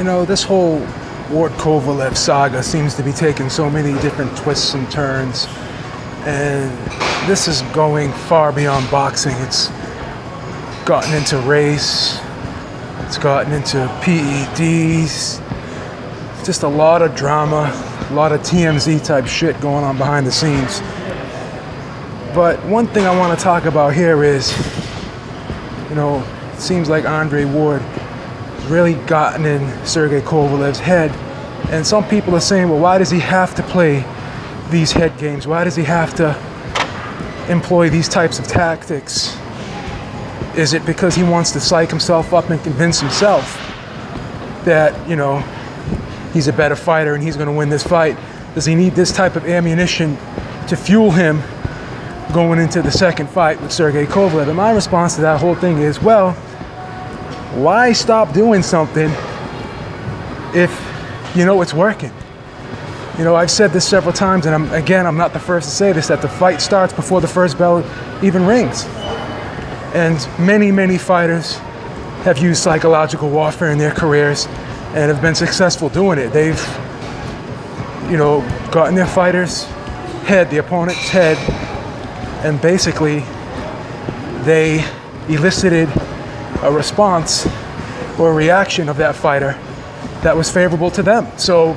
This whole Ward Kovalev saga seems to be taking so many different twists and turns, and this is going far beyond boxing. It's gotten into race, it's gotten into PEDs, just a lot of drama, a lot of TMZ type shit going on behind the scenes. But one thing I want to talk about here is, it seems like Andre Ward really gotten in Sergey Kovalev's head, and some people are saying, well, why does he have to play these head games? Why does he have to employ these types of tactics? Is it because he wants to psych himself up and convince himself that, he's a better fighter and he's going to win this fight? Does he need this type of ammunition to fuel him going into the second fight with Sergey Kovalev? And my response to that whole thing is, well, why stop doing something if it's working? I've said this several times, and I'm not the first to say this, that the fight starts before the first bell even rings. And many, many fighters have used psychological warfare in their careers and have been successful doing it. They've, gotten their fighter's head, the opponent's head, and basically they elicited a response or a reaction of that fighter that was favorable to them. So,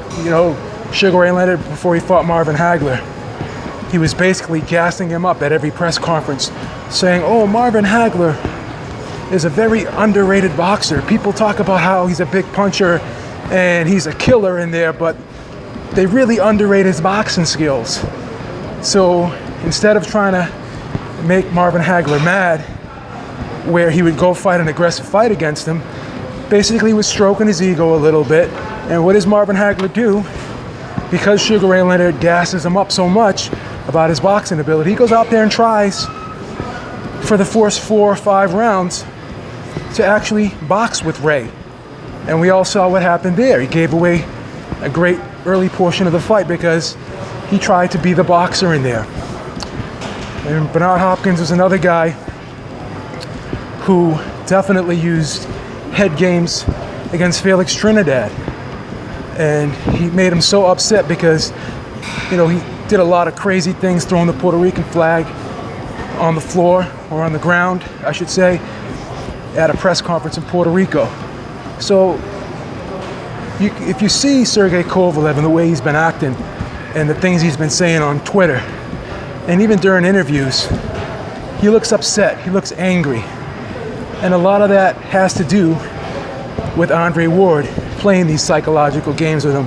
Sugar Ray Leonard, before he fought Marvin Hagler, he was basically gassing him up at every press conference, saying, oh, Marvin Hagler is a very underrated boxer. People talk about how he's a big puncher and he's a killer in there, but they really underrate his boxing skills. So instead of trying to make Marvin Hagler mad, where he would go fight an aggressive fight against him, basically he was stroking his ego a little bit. And what does Marvin Hagler do? Because Sugar Ray Leonard gasses him up so much about his boxing ability, he goes out there and tries for the first 4 or 5 rounds to actually box with Ray. And we all saw what happened there. He gave away a great early portion of the fight because he tried to be the boxer in there. And Bernard Hopkins was another guy who definitely used head games against Felix Trinidad. And he made him so upset because, he did a lot of crazy things, throwing the Puerto Rican flag on the floor, or on the ground, I should say, at a press conference in Puerto Rico. So if you see Sergey Kovalev and the way he's been acting and the things he's been saying on Twitter, and even during interviews, he looks upset, he looks angry. And a lot of that has to do with Andre Ward playing these psychological games with him.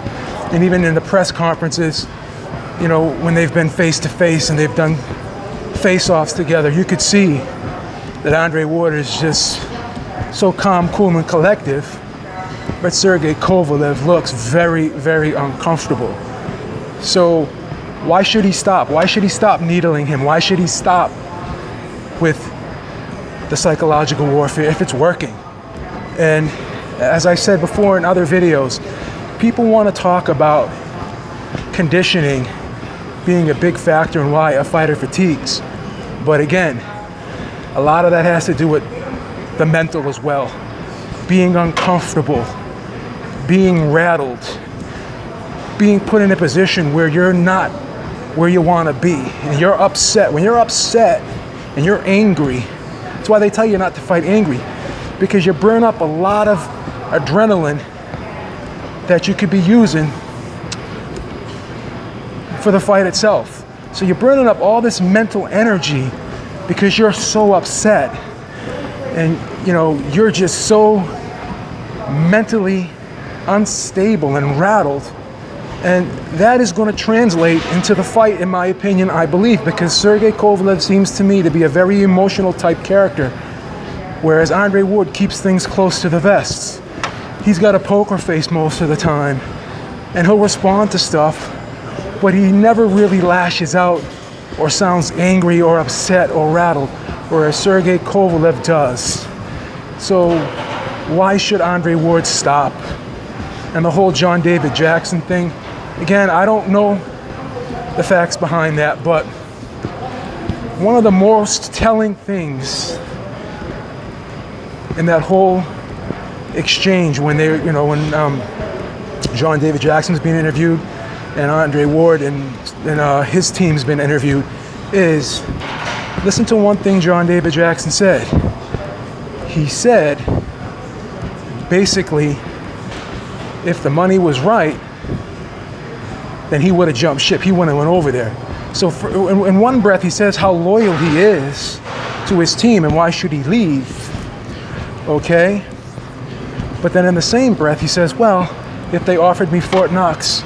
And even in the press conferences, when they've been face to face and they've done face-offs together, you could see that Andre Ward is just so calm, cool, and collective. But Sergey Kovalev looks very, very uncomfortable. So why should he stop? Why should he stop needling him? Why should he stop with the psychological warfare if it's working? And as I said before in other videos, people want to talk about conditioning being a big factor in why a fighter fatigues. But again, a lot of that has to do with the mental as well. Being uncomfortable, being rattled, being put in a position where you're not where you want to be, and you're upset. When you're upset and you're angry, that's why they tell you not to fight angry, because you burn up a lot of adrenaline that you could be using for the fight itself. So you're burning up all this mental energy because you're so upset, and you're just so mentally unstable and rattled, and that is going to translate into the fight, in my opinion, I believe, because Sergey Kovalev seems to me to be a very emotional type character, whereas Andre Ward keeps things close to the vest. He's got a poker face most of the time, and he'll respond to stuff, but he never really lashes out or sounds angry or upset or rattled, whereas Sergey Kovalev does. So why should Andre Ward stop? And the whole John David Jackson thing, again, I don't know the facts behind that, but one of the most telling things in that whole exchange when they, when John David Jackson's being interviewed and Andre Ward and his team's been interviewed, is listen to one thing John David Jackson said. He said, basically, if the money was right, then he would have jumped ship. He wouldn't have went over there. So in one breath, he says how loyal he is to his team and why should he leave, okay? But then in the same breath, he says, well, if they offered me Fort Knox,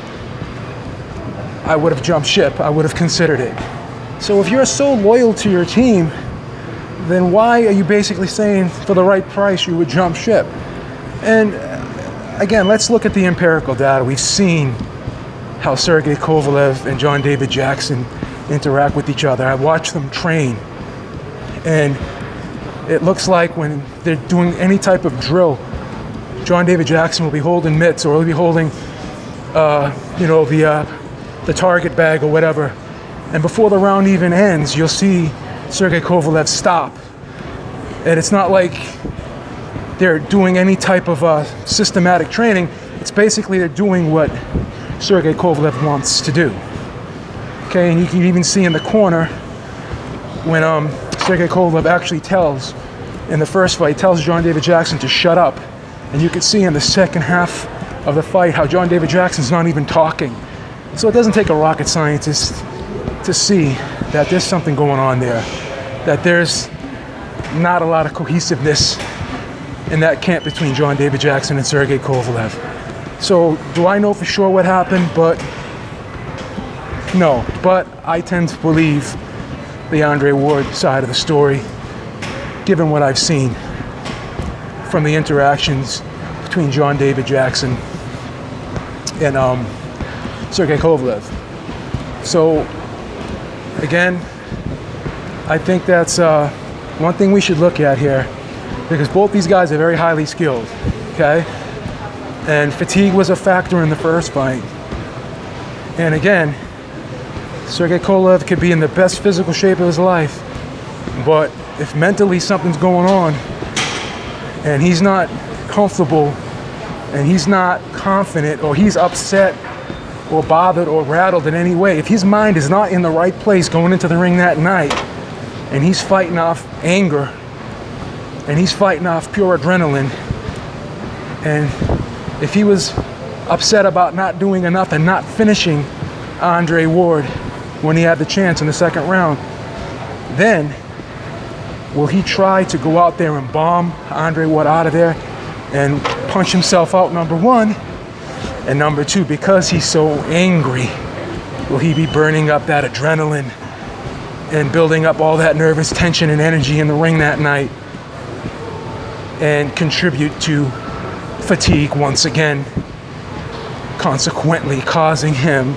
I would have jumped ship. I would have considered it. So if you're so loyal to your team, then why are you basically saying for the right price you would jump ship? And again, let's look at the empirical data. We've seen how Sergey Kovalev and John David Jackson interact with each other. I watched them train, and it looks like when they're doing any type of drill, John David Jackson will be holding mitts, or he'll be holding, the target bag or whatever. And before the round even ends, you'll see Sergey Kovalev stop. And it's not like they're doing any type of systematic training. It's basically they're doing what Sergey Kovalev wants to do. Okay, and you can even see in the corner when Sergey Kovalev actually tells, in the first fight, tells John David Jackson to shut up. And you can see in the second half of the fight how John David Jackson's not even talking. So it doesn't take a rocket scientist to see that there's something going on there, that there's not a lot of cohesiveness in that camp between John David Jackson and Sergey Kovalev. So do I know for sure what happened? But no, but I tend to believe the Andre Ward side of the story, given what I've seen from the interactions between John David Jackson and Sergey Kovalev. So again, I think that's one thing we should look at here, because both these guys are very highly skilled, okay? And fatigue was a factor in the first fight. And again, Sergey Kovalev could be in the best physical shape of his life, but if mentally something's going on and he's not comfortable and he's not confident, or he's upset or bothered or rattled in any way, if his mind is not in the right place going into the ring that night, and he's fighting off anger and he's fighting off pure adrenaline, and if he was upset about not doing enough and not finishing Andre Ward when he had the chance in the second round, then will he try to go out there and bomb Andre Ward out of there and punch himself out, number one? And number two, because he's so angry, will he be burning up that adrenaline and building up all that nervous tension and energy in the ring that night and contribute to fatigue once again, consequently causing him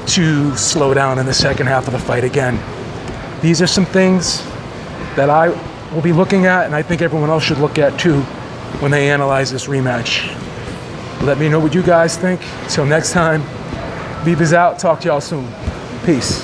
to slow down in the second half of the fight again? These are some things that I will be looking at, and I think everyone else should look at too when they analyze this rematch. Let me know what you guys think. Till next time, Beav is out. Talk to y'all soon. Peace.